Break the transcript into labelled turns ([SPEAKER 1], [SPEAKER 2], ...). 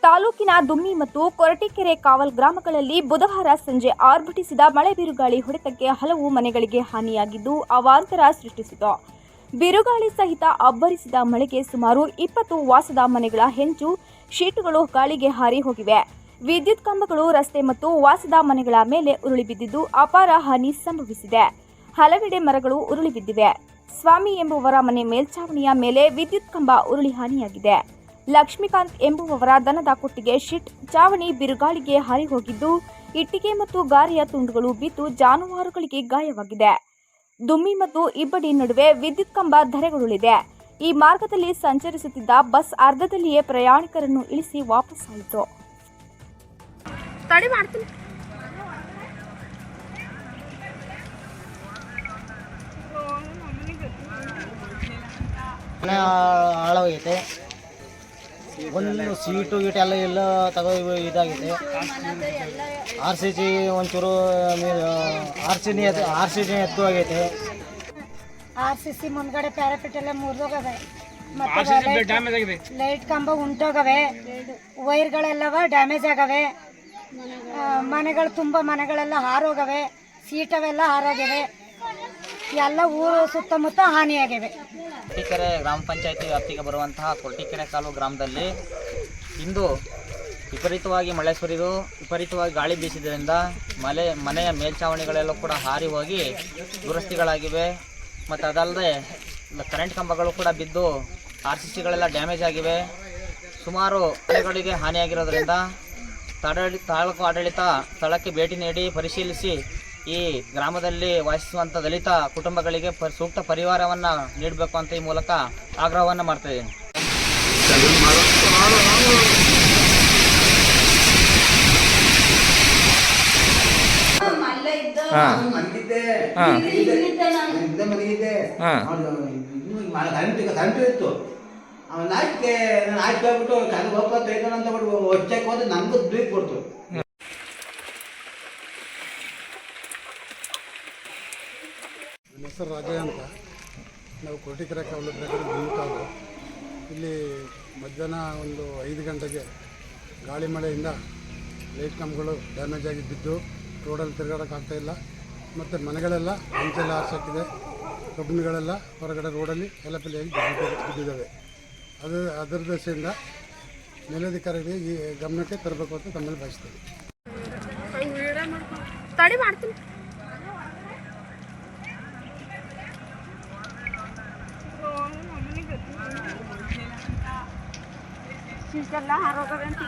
[SPEAKER 1] ತಾಲೂಕಿನ ದುಮ್ಮಿ ಮತ್ತು ಕೊರಟೀಕೆರೆ ಕಾವಲ್ ಗ್ರಾಮಗಳಲ್ಲಿ ಬುಧವಾರ ಸಂಜೆ ಆರ್ಭಟಿಸಿದ ಮಳೆ ಬಿರುಗಾಳಿ ಹೊಡೆತಕ್ಕೆ ಹಲವು ಮನೆಗಳಿಗೆ ಹಾನಿಯಾಗಿದ್ದು ಅವಾಂತರ ಸೃಷ್ಟಿಸಿತು. ಬಿರುಗಾಳಿ ಸಹಿತ ಅಬ್ಬರಿಸಿದ ಮಳೆಗೆ ಸುಮಾರು 20 ವಾಸದ ಮನೆಗಳ ಹೆಂಚು ಶೀಟುಗಳು ಗಾಳಿಗೆ ಹಾರಿ ಹೋಗಿವೆ. ವಿದ್ಯುತ್ ಕಂಬಗಳು, ರಸ್ತೆ ಮತ್ತು ವಾಸದ ಮನೆಗಳ ಮೇಲೆ ಉರುಳಿ ಬಿದ್ದಿದ್ದು ಅಪಾರ ಹಾನಿ ಸಂಭವಿಸಿದೆ. ಹಲವೆಡೆ ಮರಗಳು ಉರುಳಿ ಬಿದ್ದಿವೆ. ಸ್ವಾಮಿ ಎಂಬುವರ ಮನೆ ಮೇಲ್ಛಾವಣಿಯ ಮೇಲೆ ವಿದ್ಯುತ್ ಕಂಬ ಉರುಳಿ ಹಾನಿಯಾಗಿದೆ. ಲಕ್ಷ್ಮೀಕಾಂತ್ ಎಂಬುವವರ ದನದ ಕೊಟ್ಟಿಗೆ ಶೀಟ್ ಚಾವಣಿ ಬಿರುಗಾಳಿಗೆ ಹಾರಿ ಹೋಗಿದ್ದು ಇಟ್ಟಿಗೆ ಮತ್ತು ಗಾರೆಯ ತುಂಡುಗಳು ಬಿದ್ದು ಜಾನುವಾರುಗಳಿಗೆ ಗಾಯವಾಗಿದೆ. ದುಮ್ಮಿ ಮತ್ತು ಇಬ್ಬಡಿ ನಡುವೆ ವಿದ್ಯುತ್ ಕಂಬ ಧರೆಗುರುಳಿದೆ. ಈ ಮಾರ್ಗದಲ್ಲಿ ಸಂಚರಿಸುತ್ತಿದ್ದ ಬಸ್ ಅರ್ಧದಲ್ಲಿಯೇ ಪ್ರಯಾಣಿಕರನ್ನು ಇಳಿಸಿ ವಾಪಸ್ಸಾಯಿತು.
[SPEAKER 2] ಹಾಳಾಗೈತೆ. ಒಂದು ಸೀಟು ಗೀಟು ಎಲ್ಲ ತಗೋ ಇದಾಗೈತೆ. RCC ಒಂಚೂರು RCC ಎತ್ತು ಆಗೈತೆ.
[SPEAKER 3] RCC ಮುಂದ್ಗಡೆ ಪ್ಯಾರಾಫಿಟ್ ಎಲ್ಲ ಮುರಿದೋಗವೆ, ಮತ್ತೆ ಲೈಟ್ ಕಂಬ ಉಂಟೋಗವೆ, ವೈರ್ಗಳೆಲ್ಲವ ಡ್ಯಾಮೇಜ್ ಆಗವೆ, ಮನೆಗಳು ತುಂಬ ಮನೆಗಳೆಲ್ಲ ಹಾರೋಗವೆ, ಸೀಟವೆಲ್ಲ ಹಾರೋಗಿವೆ, ಎಲ್ಲ ಊರು ಸುತ್ತಮುತ್ತ ಹಾನಿಯಾಗಿವೆ.
[SPEAKER 4] ಕೊರಟೀಕೆರೆ ಗ್ರಾಮ ಪಂಚಾಯತಿ ವ್ಯಾಪ್ತಿಗೆ ಬರುವಂತಹ ಕೊರಟೀಕೆರೆ ಕಾಲುವೆ ಗ್ರಾಮದಲ್ಲಿ ಇಂದು ವಿಪರೀತವಾಗಿ ಮಳೆ ಸುರಿದು ವಿಪರೀತವಾಗಿ ಗಾಳಿ ಬೀಸಿದ್ದರಿಂದ ಮನೆಯ ಮೇಲ್ಛಾವಣಿಗಳೆಲ್ಲ ಕೂಡ ಹಾರಿ ಹೋಗಿ ದುರಸ್ತಿಗಳಾಗಿವೆ. ಮತ್ತು ಅದಲ್ಲದೆ ಕರೆಂಟ್ ಕಂಬಗಳು ಕೂಡ ಬಿದ್ದು RCCಗಳೆಲ್ಲ ಡ್ಯಾಮೇಜ್ ಆಗಿವೆ. ಸುಮಾರು ಮನೆಗಳಿಗೆ ಹಾನಿಯಾಗಿರೋದ್ರಿಂದ ತಾಲೂಕು ಆಡಳಿತ ಸ್ಥಳಕ್ಕೆ ಭೇಟಿ ನೀಡಿ ಪರಿಶೀಲಿಸಿ ಈ ಗ್ರಾಮದಲ್ಲಿ ವಾಸಿಸುವಂಥ ದಲಿತ ಕುಟುಂಬಗಳಿಗೆ ಸೂಕ್ತ ಪರಿಹಾರವನ್ನು ನೀಡಬೇಕು ಅಂತ ಈ ಮೂಲಕ ಆಗ್ರಹವನ್ನು ಮಾಡ್ತಾ ಇದ್ದೀನಿ.
[SPEAKER 5] ನನ್ನ ಹೆಸರು ರಾಜಯ್ಯ ಅಂತ. ನಾವು ಕೊರಟೀಕೆರೆ ಕಾವಲು ಬ್ರೇಕರ್ ಇಲ್ಲಿ ಮಧ್ಯಾಹ್ನ ಒಂದು 5 ಗಂಟೆಗೆ ಗಾಳಿ ಮಳೆಯಿಂದ ಲೈಟ್ ಕಂಬಗಳು ಡ್ಯಾಮೇಜ್ ಆಗಿ ಬಿದ್ದು ರೋಡಲ್ಲಿ ತಿರುಗಾಡೋಕ್ಕಾಗ್ತಾಯಿಲ್ಲ. ಮತ್ತು ಮನೆಗಳೆಲ್ಲ ಹಂಚೆಲ್ಲ ಹಾರ್ಸಾಕಿದೆ. ಕಬ್ಬಿಣಗಳೆಲ್ಲ ಹೊರಗಡೆ ರೋಡಲ್ಲಿ ಎಲೆಪೆಲೆಯಾಗಿ ಬಿದ್ದಿದ್ದಾವೆ. ಅದರ ದೆಸೆಯಿಂದ ಮೇಲಧಿಕಾರಿಗಳಿಗೆ ಈ ಗಮನಕ್ಕೆ ತರಬೇಕು ಅಂತ ತಮ್ಮಲ್ಲಿ ಬಯಸ್ತೇವೆ.
[SPEAKER 3] ಸೀಟೆಲ್ಲ ಹಾರೋಗವೆ ಅಂತ